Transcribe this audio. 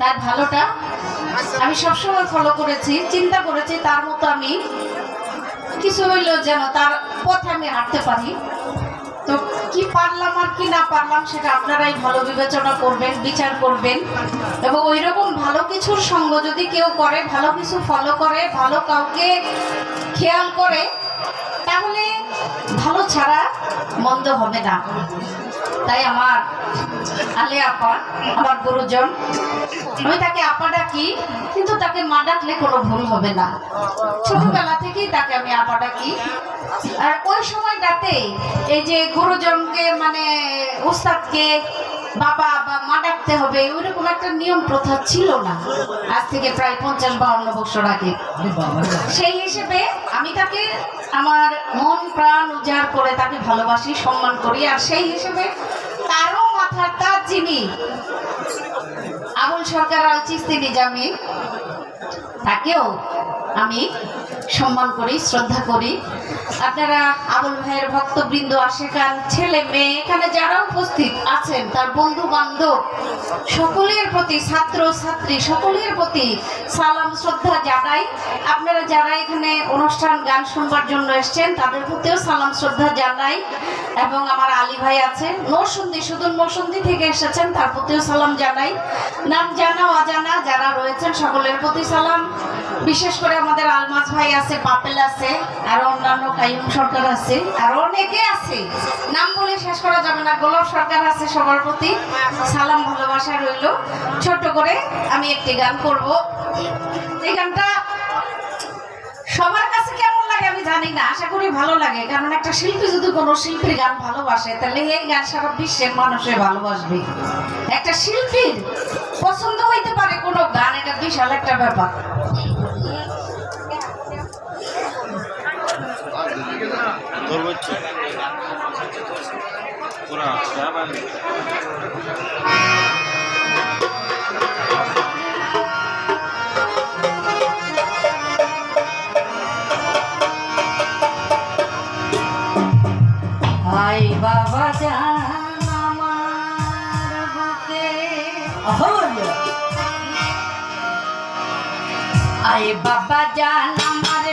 তার ভালোটা আমি সবসময় ফলো করেছি, চিন্তা করেছি তার মতো আমি কিছু হইলেও যেন তার পথে আমি হাঁটতে পারি। তো কি পারলাম আর কি না পারলাম সেটা আপনারাই ভালো বিবেচনা করবেন, বিচার করবেন। এবং ওই রকম ভালো কিছুর সঙ্গ যদি কেউ করে, ভালো কিছু ফলো করে, ভালো কাউকে খেয়াল করে, তাহলে ভালো ছাড়া মন্দ হবে না। তাই আমার আলে আপা, আমার গুরুজন, আমি তাকে আপা ডাকি, কিন্তু তাকে মা ডাকলে কোনো ভুল হবে না। ছোটবেলা থেকেই তাকে আমি আপা ডাকি। আর ওই সময়টাতে এই যে গুরুজনকে মানে উস্তাদকে বাবা বা মা ডাকতে হবে ওইরকম একটা নিয়ম প্রথা ছিল না, আজ থেকে প্রায় 50-52 বছর আগে। সেই হিসেবে আমি তাকে আমার মন প্রাণ উজাড় করে তাকে ভালোবাসি, সম্মান করি। আর সেই হিসেবে তারও মাথার তাজ যিনি আবুল সরকার আল চিস্তি নিজামী, তাকেও আমি সম্মান করি, শ্রদ্ধা করি। আপনারা আবুল ভাইয়ের ভক্তবৃন্দ, আশেকান, ছেলে মেয়ে, এখানে যারা উপস্থিত আছেন, তার বন্ধু বান্ধব সকলের প্রতি, ছাত্র ছাত্রী সকলের প্রতি সালাম শ্রদ্ধা জানাই। আপনারা যারা এখানে অনুষ্ঠান গান শুনবার জন্য এসছেন তাদের প্রতিও সালাম শ্রদ্ধা জানাই। এবং আমার আলী ভাই আছে নরসিংদী, সুদূর নরসিংদী থেকে এসেছেন, তার প্রতিও সালাম জানাই। নাম জানা অজানা যারা রয়েছেন সকলের প্রতি সালাম। বিশেষ করে আমাদের আলমাজ ভাই আছে, পাপেল আছে, আর অন্যান্য কাইয়ুম সরকার আছে, আর অনেকে আছে, নাম বলে শেষ করা যাবে না। গোলাপ সরকার আছে, সবার প্রতি সালাম ভালোবাসা রইল। ছোট্ট করে আমি একটি গান করব। এই গানটা সবার কাছে কেমন লাগে আমি জানি না, আশা করি ভালো লাগে। কারণ একটা শিল্পী যদি কোনো শিল্পীর গান ভালোবাসে তাহলে এই গান সারা বিশ্বের মানুষে ভালোবাসবে। একটা শিল্পীর পছন্দ হইতে পারে কোনো গান, এটা বিশাল একটা ব্যাপার। হাই বাবা জান আমার বুকে, আয় বাবা জান আমার